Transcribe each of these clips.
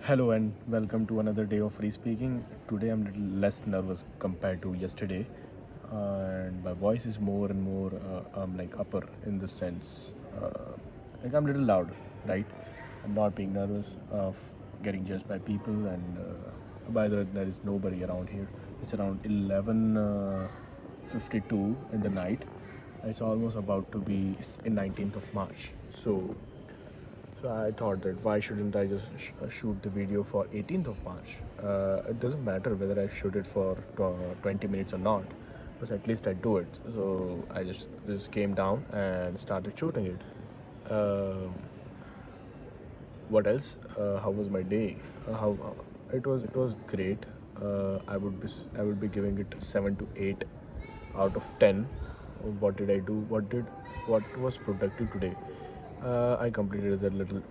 Hello and welcome to another day of free speaking. Today I'm a little less nervous compared to yesterday, and my voice is more and more like upper in the sense. Like I'm a little louder, right? I'm not being nervous of getting judged by people, and by the way, there is nobody around here. It's around 11:52 in the night. It's almost about to be in 19th of March. So I thought that why shouldn't I just shoot the video for 18th of March? It doesn't matter whether I shoot it for 20 minutes or not, because at least I do it. So I just came down and started shooting it. What else? How was my day? How it was great. I would be giving it 7 to 8 out of 10. What did I do? What was productive today? I completed a little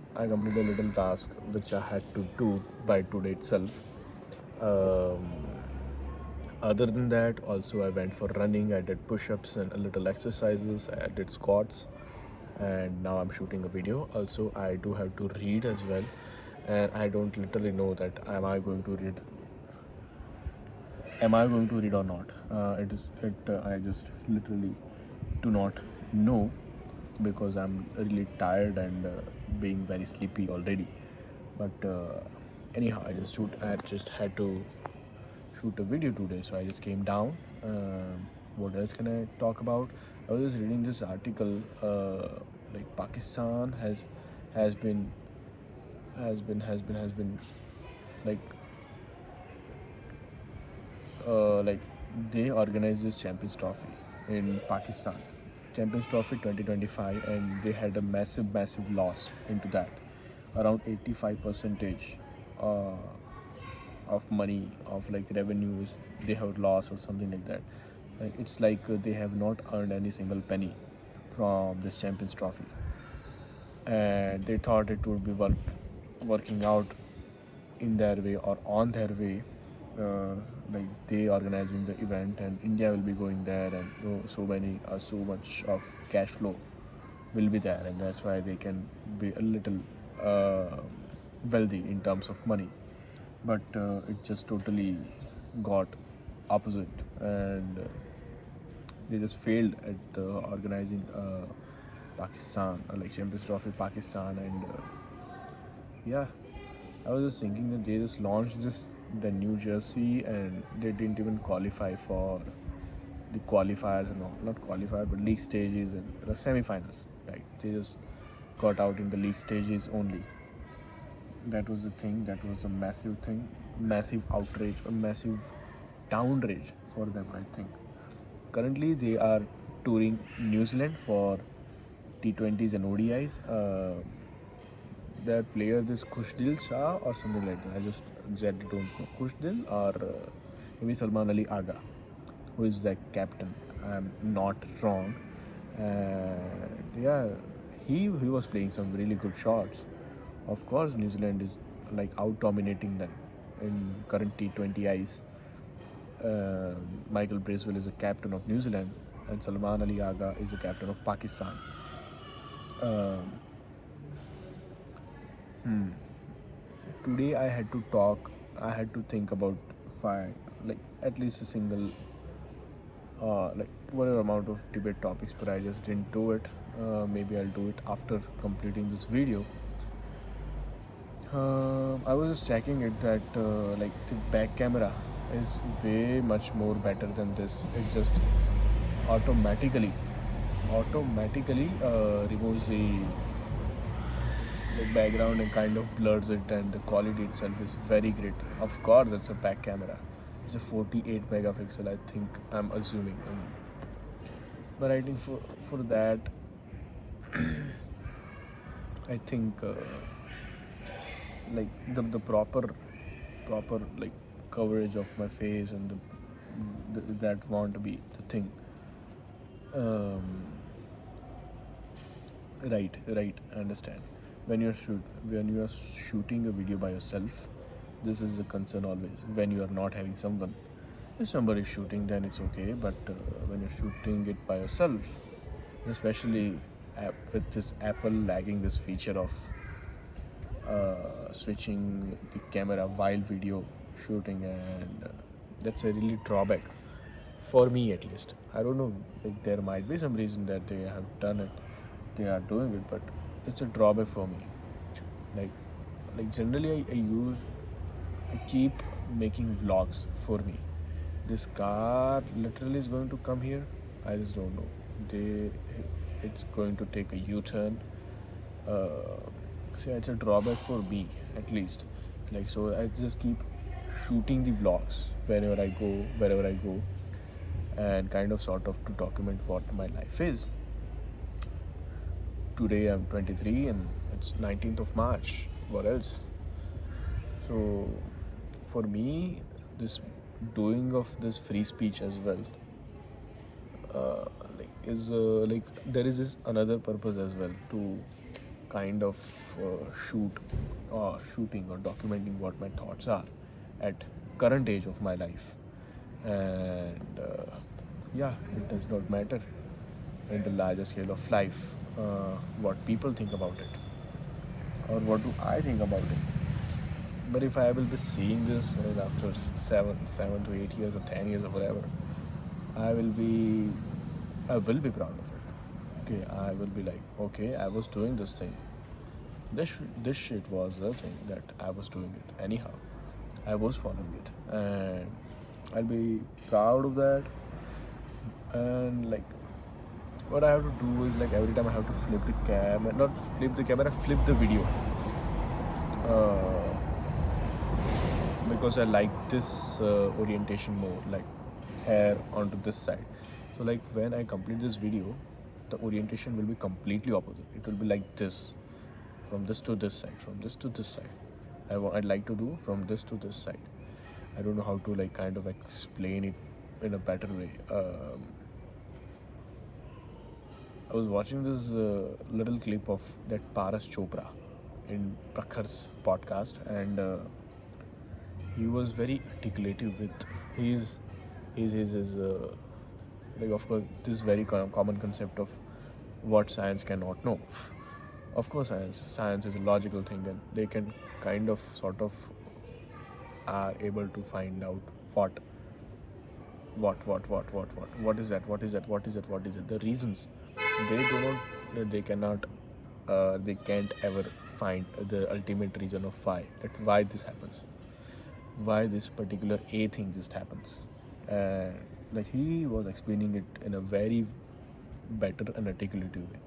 task which I had to do by today itself. Um, Other than that, also I went for running. I did push-ups and a little exercises. I did squats, and now I'm shooting a video. Also, I do have to read as well, and I don't literally know that am I going to read or not. It is it. I just literally do not know because I'm really tired and being very sleepy already. But anyhow, I just had to shoot a video today, so I just came down. What else can I talk about? I was just reading this article. Like Pakistan has been has been like like they organized this Champions Trophy in Pakistan, Champions Trophy 2025, and they had a massive loss into that, around 85 percentage uh, of money of like revenues they have lost or something like that. It's like they have not earned any single penny from this Champions Trophy, and they thought it would be working out in their way or on their way, like they organizing the event and India will be going there, and so much of cash flow will be there, and that's why they can be a little uh, wealthy in terms of money. But it just totally got opposite, and they just failed at organizing Pakistan, like Champions Trophy Pakistan, and yeah, I was just thinking that they just launched this the New Jersey, and they didn't even qualify for the qualifiers and all, not qualifier but league stages and the semi-finals. Right? They just got out in the league stages only. That was the thing. That was a massive thing, massive outrage, a massive downrage for them. I think currently they are touring New Zealand for T20s and ODIs. Their player is Khushdil Shah or something like that. I just exactly don't know. Khushdil or maybe Salman Ali Aga, who is the captain. I'm not wrong. And yeah, he was playing some really good shots. Of course, New Zealand is like out dominating them in current T20Is. Michael Bracewell is a captain of New Zealand, and Salman Ali Aga is a captain of Pakistan. Um, Today I had to talk. I had to think about five, like at least a single, like whatever amount of debate topics, but I just didn't do it. Maybe I'll do it after completing this video. I was just checking it that like the back camera is way much more better than this. It just automatically removes the background and kind of blurs it, and the quality itself is very great. Of course, it's a back camera. It's a 48 megapixel, I think. I'm assuming. But I think for that, I think like the proper like coverage of my face and that want to be the thing. Um, right. I understand. When you are shooting a video by yourself, this is a concern always. When you are not having someone, if somebody is shooting, then it's okay. But when you're shooting it by yourself, especially with this Apple lagging this feature of switching the camera while video shooting, and that's a really drawback for me at least. I don't know, like there might be some reason that they have done it, they are doing it, but it's a drawback for me. Like generally I keep making vlogs for me. This car literally is going to come here. I just don't know. They it's going to take a U-turn. Uh, so it's a drawback for me at least. Like so, I just keep shooting the vlogs wherever I go, and kind of sort of to document what my life is. Today I'm 23 and it's 19th of March. What else? So for me, this doing of this free speech as well, uh, is like there is this another purpose as well to kind of shooting or documenting what my thoughts are at current age of my life, and yeah, it does not matter in the larger scale of life what people think about it or what do I think about it. But if I will be seeing this after 7 to 8 years or 10 years or whatever, I will be I will be proud of it. Okay, I will be like, okay, I was doing this thing. This shit was the thing that I was doing it. Anyhow, I was following it, and I'll be proud of that. And like, what I have to do is like every time I have to flip the camera, not flip the camera, flip the video. Uh, because I like this orientation more, like hair onto this side. So like when I complete this video, the orientation will be completely opposite. It will be like this, from this to this side, from this to this side. I'd like to do from this to this side. I don't know how to like kind of explain it in a better way. I was watching this little clip of that Paras Chopra in Prakhar's podcast, and he was very articulative with his like, of course, this very common concept of what science cannot know. Of course, science is a logical thing, and they can kind of sort of are able to find out what what is that, the reasons. They cannot, they can't ever find the ultimate reason of why this happens, why this particular A thing just happens. And like he was explaining it in a very better and articulative way.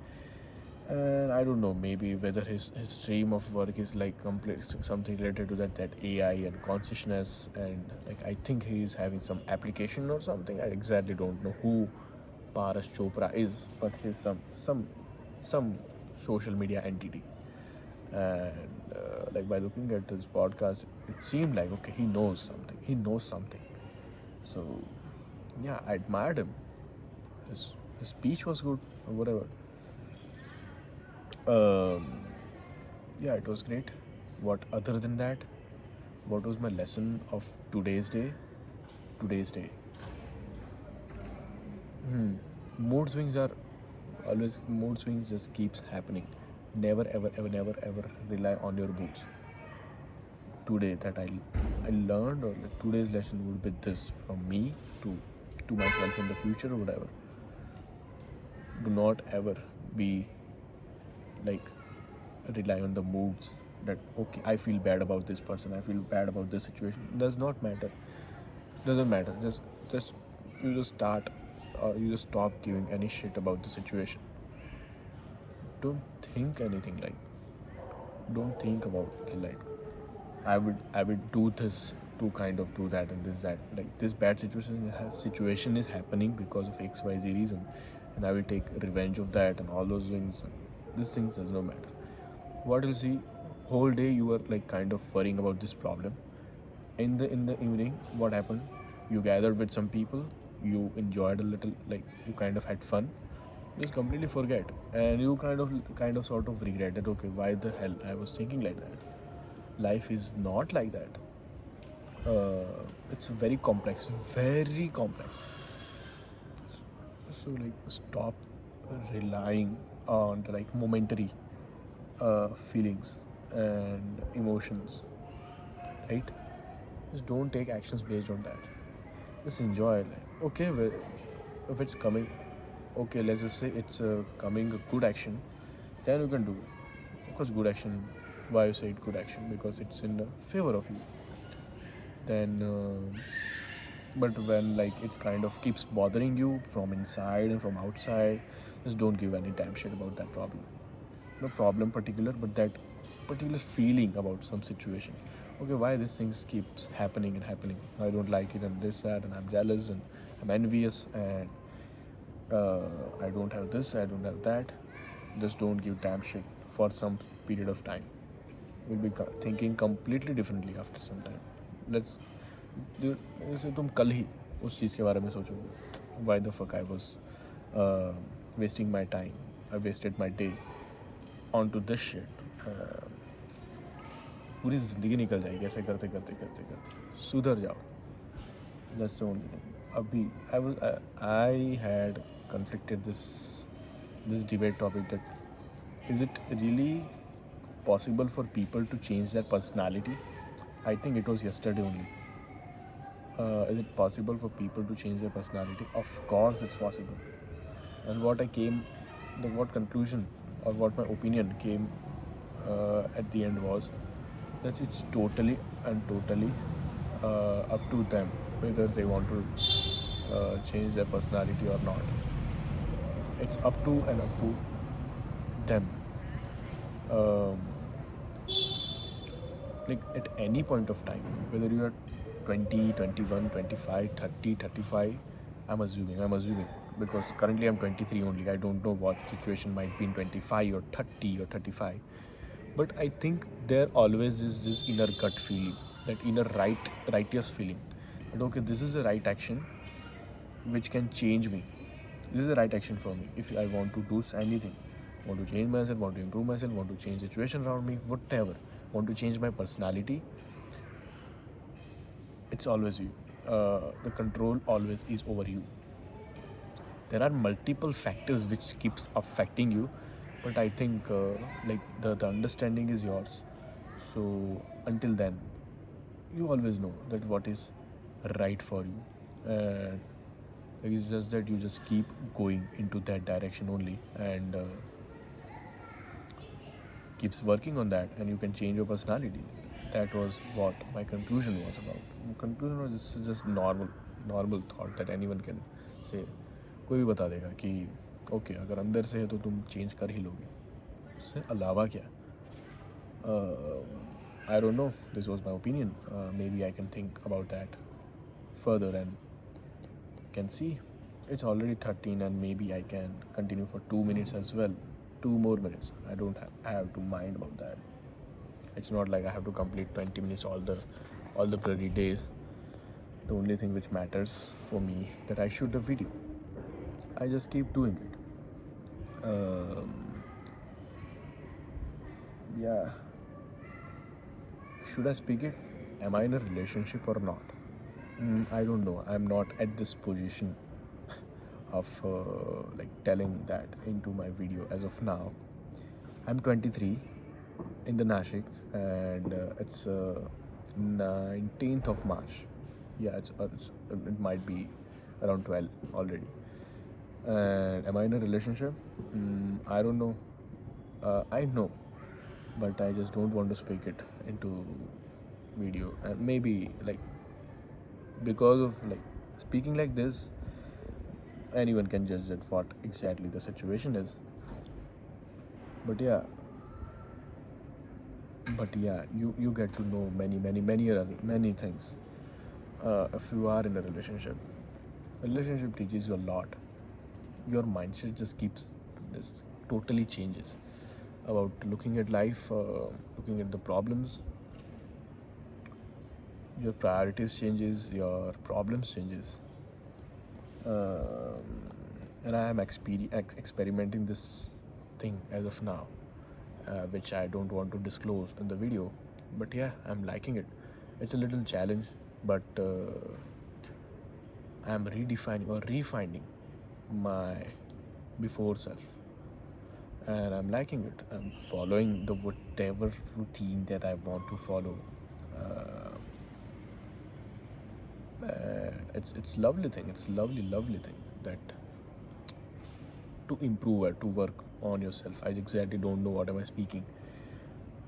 And I don't know, maybe whether his stream of work is like complete something related to that AI and consciousness, and like I think he is having some application or something. I exactly don't know who Paras Chopra is, but he's some social media entity. And like by looking at his podcast, it seemed like okay, he knows something. So yeah, I admired him. His speech was good or whatever. Yeah, it was great. What other than that? What was my lesson of today's day? Today's day. Mood swings are always mood swings just keeps happening. Never ever rely on your moods. Today that I learned, or like today's lesson would be this from me to myself in the future or whatever. Do not ever be like rely on the moods that okay, I feel bad about this person, I feel bad about this situation. Does not matter. Doesn't matter. Just you just start, or you just stop giving any shit about the situation. Don't think anything like. Don't think about okay, like I would do this to kind of do that and this that, like this bad situation is happening because of XYZ reason, and I will take revenge of that and all those things. These things does not matter. What you see, whole day you were like kind of worrying about this problem. In the evening, what happened? You gathered with some people, you enjoyed a little, like you kind of had fun. Just completely forget, and you kind of sort of regretted. Okay, why the hell I was thinking like that? Life is not like that. It's very complex, very complex. So like stop relying on the like momentary feelings. and emotions, right? Just don't take actions based on that. Just enjoy life. Okay, well, if it's coming, okay, let's just say it's coming a good action, then you can do it. Of course, good action. Why you say it good action? Because it's in favor of you. Then, but when like it kind of keeps bothering you from inside and from outside, just don't give any damn shit about that problem. No problem particular, but that particular feeling about some situation. Okay, why these things keeps happening and happening? I don't like it and this that, and I'm jealous and I'm envious and I don't have this, I don't have that. Just don't give damn shit for some period of time. You'll be thinking completely differently after some time. Let's do. जैसे तुम कल ही उस चीज़ के बारे में सोचोगे. Why the fuck I was wasting my time? I wasted my day onto this shit. पूरी ज़िंदगी निकल जाएगी ऐसे करते करते करते करते. सुधर जाओ. That's the only thing. अभी I had conflicted this debate topic that is it really possible for people to change their personality? I think it was yesterday only. Is it possible for people to change their personality? Of course, it's possible. And what conclusion or what my opinion came at the end was that it's totally and totally up to them whether they want to change their personality or not. It's up to and up to them. Um, like at any point of time, whether you are 20, 21, 25, 30, 35, I'm assuming because currently I'm 23 only. I don't know what situation might be in 25 or 30 or 35, but I think there always is this inner gut feeling, that inner righteous feeling that okay, this is the right action which can change me. This is the right action for me if I want to do anything. Want to change myself, want to improve myself, want to change the situation around me, whatever. Want to change my personality. It's always you. The control always is over you. There are multiple factors which keeps affecting you, but I think like the understanding is yours. So until then, you always know that what is right for you, and it's just that you just keep going into that direction only, and keeps working on that, and you can change your personality. That was what my conclusion was about. Conclusion was just normal thought that anyone can say. कोई भी बता देगा कि okay अगर अंदर से है तो तुम चेंज कर ही लोगे. उससे अलावा क्या? I don't know. This was my opinion. Maybe I can think about that further and can see. It's already 13 and maybe I can continue for 2 minutes as well. 2 more minutes. I don't have to mind about that. It's not like I have to complete 20 minutes all the bloody days. The only thing which matters for me that I shoot a video. I just keep doing it. Yeah. Should I speak it? Am I in a relationship or not? I don't know. I'm not at this position of like telling that into my video as of now. I'm 23 in the Nashik, and it's 19th of March. Yeah, it might be around 12 already. And am I in a relationship? I don't know. I know, but I just don't want to speak it into video. And maybe like because of like speaking like this, anyone can judge that what exactly the situation is. But yeah, you get to know many things if you are in a relationship teaches you a lot. Your mindset just keeps this totally changes about looking at life, looking at the problems. Your priorities changes, your problems changes. And I am experimenting this thing as of now, which I don't want to disclose in the video. But yeah, I'm liking it. It's a little challenge, but I'm redefining or refining my before self, and I'm liking it. I'm following the whatever routine that I want to follow. Uh, it's lovely thing. It's lovely thing that to improve or to work on yourself. I exactly don't know what am I speaking,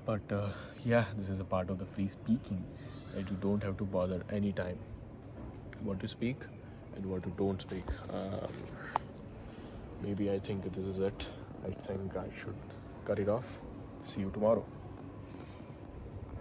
but yeah, this is a part of the free speaking that you don't have to bother anytime what to speak and what you don't speak. Maybe I think this is it. I think I should cut it off. See you tomorrow.